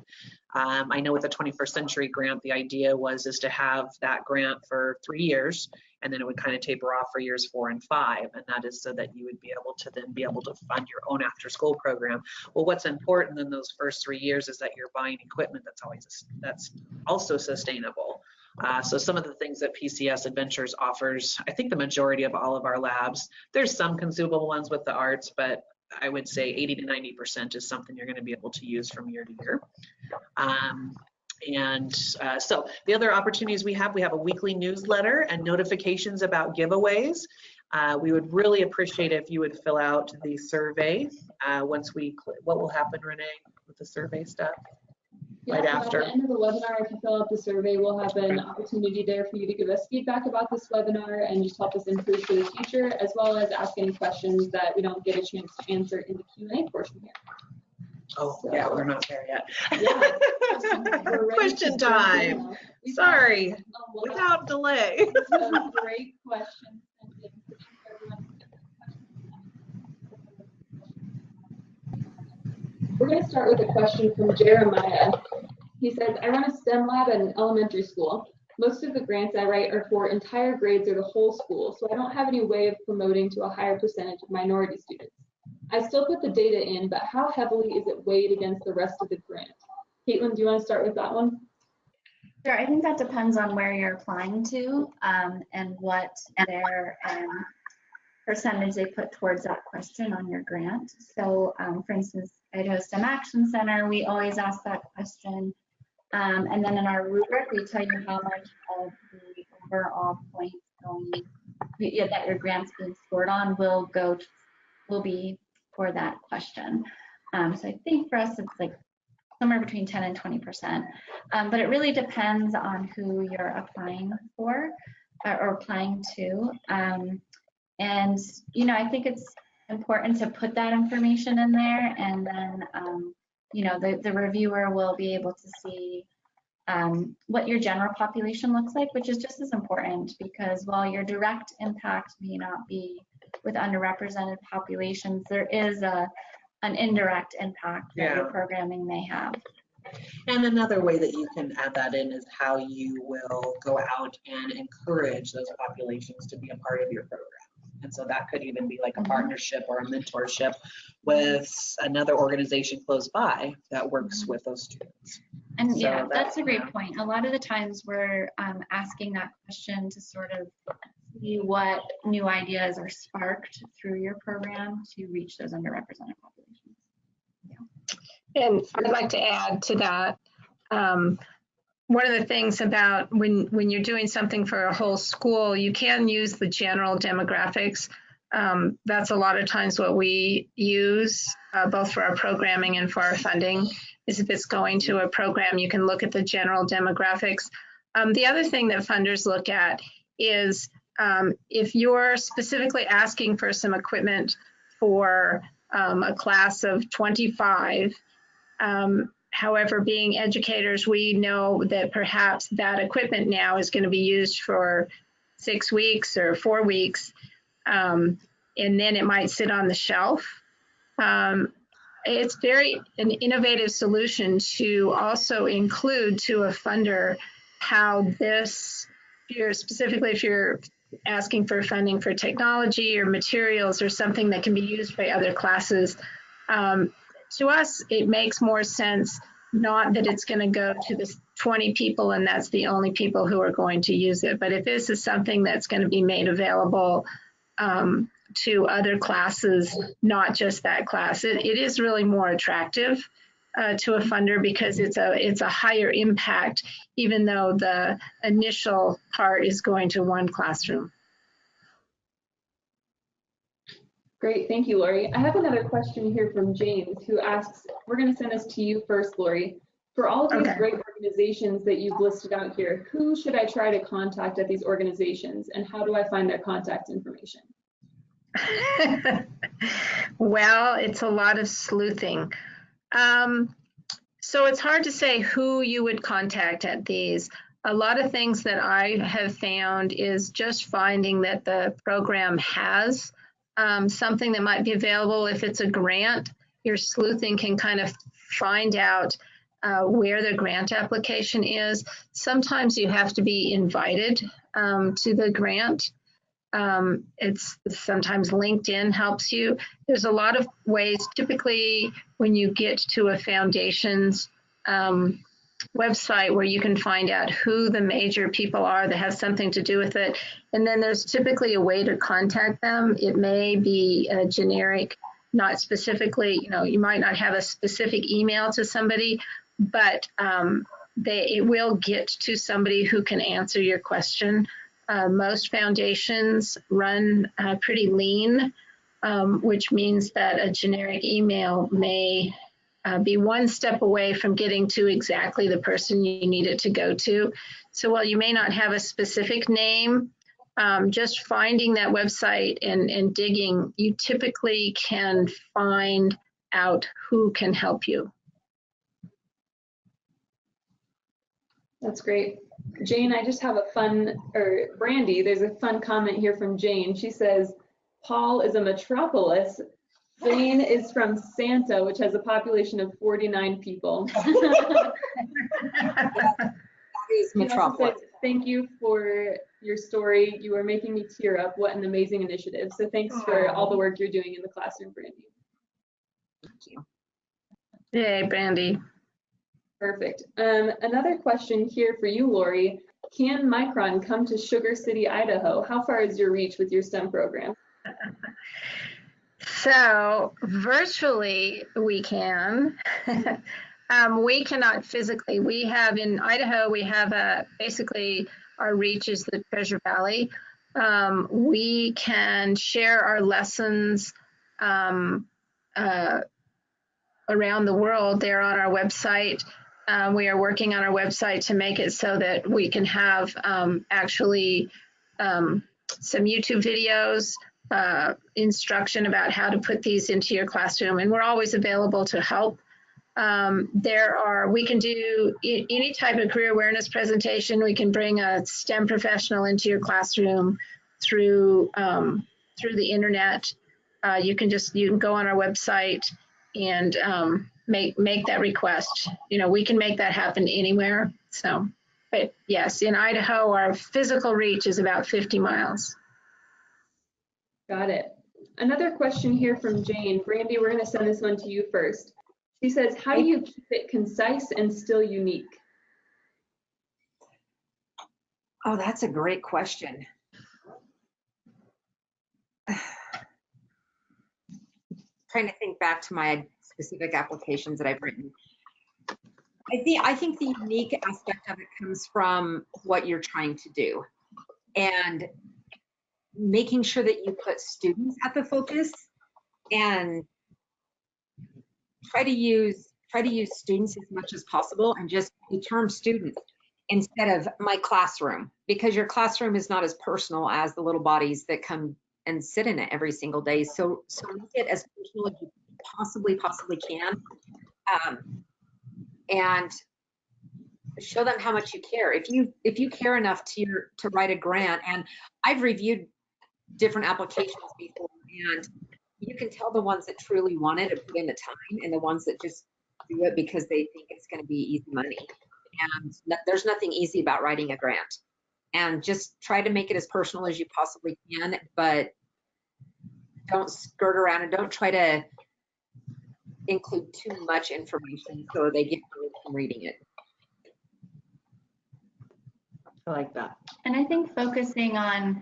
I know with the 21st Century Grant, the idea is to have that grant for 3 years, and then it would kind of taper off for years 4 and 5. And that is so that you would be able to then be able to fund your own after school program. Well, what's important in those first 3 years is that you're buying equipment that's also sustainable. So some of the things that PCS Adventures offers, I think the majority of all of our labs, there's some consumable ones with the arts, but I would say 80 to 90% is something you're going to be able to use from year to year. So the other opportunities we have a weekly newsletter and notifications about giveaways. We would really appreciate if you would fill out the survey once what will happen, Renee, with the survey stuff? Right after. At the end of the webinar, if you fill out the survey, we'll have an opportunity there for you to give us feedback about this webinar and just help us improve for the future, as well as ask any questions that we don't get a chance to answer in the Q&A portion here. Oh, so, yeah, we're not there yet. Yeah. Question time. Sorry, without delay. Great questions. We're going to start with a question from Jeremiah. He says, I run a STEM lab at an elementary school. Most of the grants I write are for entire grades or the whole school, so I don't have any way of promoting to a higher percentage of minority students. I still put the data in, but how heavily is it weighed against the rest of the grant? Kaitlin, do you want to start with that one? Sure, I think that depends on where you're applying to and what their percentage they put towards that question on your grant. So for instance, Idaho STEM Action Center, we always ask that question. And then in our rubric, we tell you how much of the overall points that your grant's being scored on will be for that question. So I think for us, it's like somewhere between 10 and 20%. But it really depends on who you're applying for or applying to. And, you know, I think it's important to put that information in there, and then, you know, the reviewer will be able to see what your general population looks like, which is just as important, because while your direct impact may not be with underrepresented populations, there is an indirect impact that your programming may have. And another way that you can add that in is how you will go out and encourage those populations to be a part of your program. And so that could even be like a partnership or a mentorship with another organization close by that works with those students. And So yeah, that's a great yeah. point. A lot of the times we're asking that question to sort of see what new ideas are sparked through your program to reach those underrepresented populations. And I'd like to add to that, one of the things about when you're doing something for a whole school, you can use the general demographics. That's a lot of times what we use, both for our programming and for our funding, is if it's going to a program, you can look at the general demographics. The other thing that funders look at is if you're specifically asking for some equipment for a class of 25, however, being educators, we know that perhaps that equipment now is going to be used for 6 weeks or 4 weeks, and then it might sit on the shelf. It's an innovative solution to also include to a funder how this, if you're asking for funding for technology or materials or something that can be used by other classes, to us, it makes more sense, not that it's going to go to the 20 people and that's the only people who are going to use it. But if this is something that's going to be made available to other classes, not just that class, it is really more attractive to a funder because it's a higher impact, even though the initial part is going to one classroom. Great, thank you, Laurie. I have another question here from James, who asks, we're going to send this to you first, Laurie. For all of these great organizations that you've listed out here, who should I try to contact at these organizations, and how do I find their contact information? Well, it's a lot of sleuthing. So it's hard to say who you would contact at these. A lot of things that I have found is just finding that the program has something that might be available. If it's a grant, your sleuthing can kind of find out where the grant application is. Sometimes you have to be invited to the grant. It's sometimes LinkedIn helps you. There's a lot of ways. Typically, when you get to a foundation's website where you can find out who the major people are that have something to do with it. And then there's typically a way to contact them. It may be a generic, not specifically, you might not have a specific email to somebody, but it will get to somebody who can answer your question. Most foundations run pretty lean, which means that a generic email may be one step away from getting to exactly the person you need it to go to. So while you may not have a specific name, just finding that website and digging, you typically can find out who can help you. That's great. Jane, I just have Brandy, there's a fun comment here from Jane. She says, Paul is a metropolis. Jane is from Santa, which has a population of 49 people. That is metropolis. Says, thank you for your story. You are making me tear up. What an amazing initiative. So thanks for all the work you're doing in the classroom, Brandy. Thank you. Yay, Brandy. Perfect. Another question here for you, Laurie. Can Micron come to Sugar City, Idaho? How far is your reach with your STEM program? So virtually we can. We cannot physically. We have in Idaho, we have basically our reach is the Treasure Valley. We can share our lessons around the world. They're on our website. We are working on our website to make it so that we can have actually some YouTube videos, instruction about how to put these into your classroom, and we're always available to help. We can do any type of career awareness presentation. We can bring a STEM professional into your classroom through the internet. You can go on our website and make that request. We can make that happen anywhere. So, but yes, in Idaho, our physical reach is about 50 miles. Got it. Another question here from Jane. Brandy, we're going to send this one to you first. She says, how do you keep it concise and still unique? Oh, that's a great question. Trying to think back to my specific applications that I've written. I think the unique aspect of it comes from what you're trying to do and making sure that you put students at the focus and try to use students as much as possible, and just the term students instead of my classroom, because your classroom is not as personal as the little bodies that come and sit in it every single day. So make it as personal as you possibly can, and show them how much you care. If you care enough to write a grant, and I've reviewed different applications before, and you can tell the ones that truly want it and put in the time, and the ones that just do it because they think it's going to be easy money. And there's nothing easy about writing a grant. And just try to make it as personal as you possibly can, but don't skirt around and don't try to include too much information so they get bored from reading it. I like that. And I think focusing on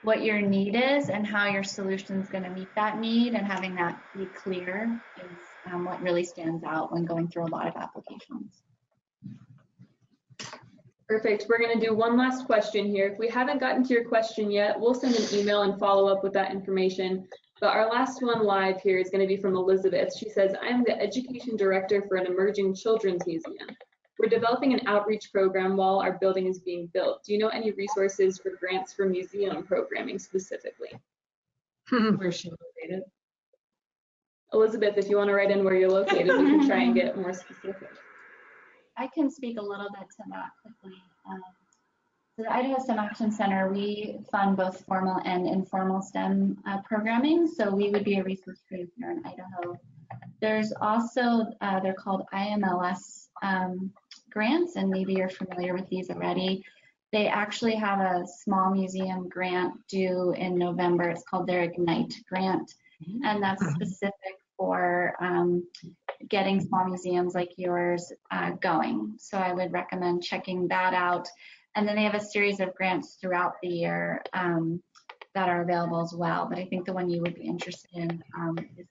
what your need is and how your solution is going to meet that need, and having that be clear, is what really stands out when going through a lot of applications. Perfect. We're going to do one last question here. If we haven't gotten to your question yet, we'll send an email and follow up with that information. But our last one live here is going to be from Elizabeth. She says, I'm the education director for an emerging children's museum. We're developing an outreach program while our building is being built. Do you know any resources for grants for museum programming specifically? Where's she located? Elizabeth, if you want to write in where you're located, we can try and get more specific. I can speak a little bit to that quickly. So the Idaho STEM Action Center, we fund both formal and informal STEM programming. So we would be a resource for you here in Idaho. There's also, they're called IMLS grants, and maybe you're familiar with these already. They actually have a small museum grant due in November. It's called their Ignite grant, and that's specific for getting small museums like yours going. So I would recommend checking that out. And then they have a series of grants throughout the year that are available as well. But I think the one you would be interested in is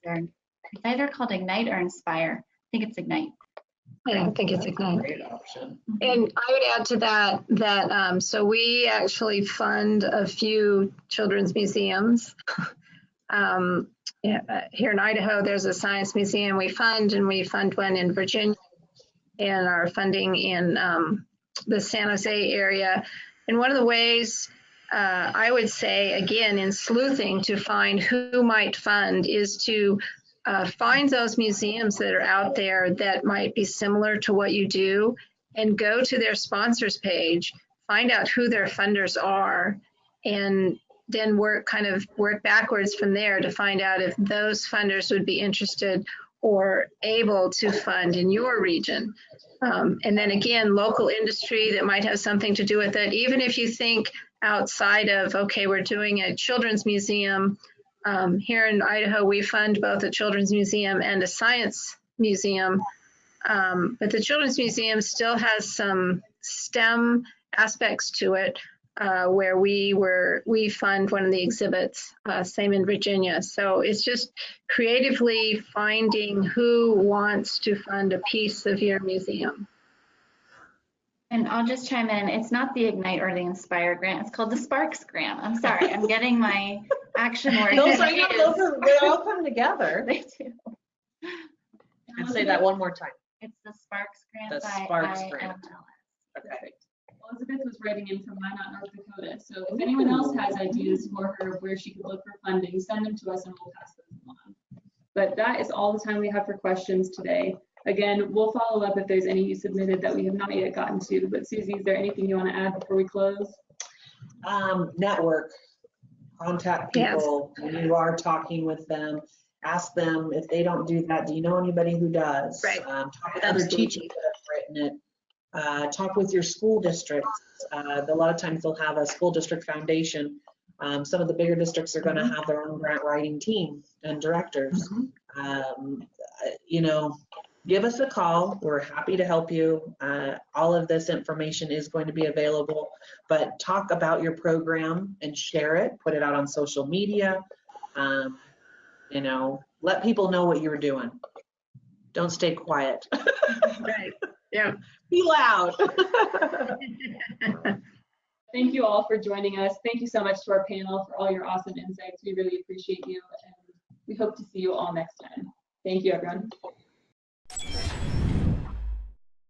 it's either called Ignite or Inspire. I think it's Ignite. I think it's Ignite. Great option. And I would add to that so we actually fund a few children's museums. Here in Idaho, there's a science museum we fund, and we fund one in Virginia, and are funding in the San Jose area. And one of the ways I would say, again, in sleuthing to find who might fund is to find those museums that are out there that might be similar to what you do, and go to their sponsors page, find out who their funders are, and then work backwards from there to find out if those funders would be interested or able to fund in your region. And then again, local industry that might have something to do with it. Even if you think outside of, okay, we're doing a children's museum. Here in Idaho, we fund both a children's museum and a science museum. But the children's museum still has some STEM aspects to it, where we fund one of the exhibits, same in Virginia. So it's just creatively finding who wants to fund a piece of your museum. And I'll just chime in. It's not the Ignite or the Inspire grant. It's called the Sparks grant. I'm sorry. I'm getting my action work. They all come together. They do. And say that one more time. It's the Sparks grant. The by Sparks grant. IMLS. Okay. Elizabeth was writing in from Minot, North Dakota. So if anyone else has ideas for her of where she could look for funding, send them to us and we'll pass them along. But that is all the time we have for questions today. Again, we'll follow up if there's any you submitted that we have not yet gotten to. But Susie, is there anything you want to add before we close? Network. Contact people. Yes. When you are talking with them, ask them if they don't do that. Do you know anybody who does? Right. Talk with other teachers that have written it. Talk with your school districts. A lot of times they'll have a school district foundation Some of the bigger districts are going to have their own grant writing team and directors. You know, give us a call. We're happy to help you. All of this information is going to be available, but talk about your program and share it, put it out on social media. You know, let people know what you're doing. Don't stay quiet. Right. Yeah. Be loud. Thank you all for joining us. Thank you so much to our panel for all your awesome insights. We really appreciate you, and we hope to see you all next time. Thank you, everyone.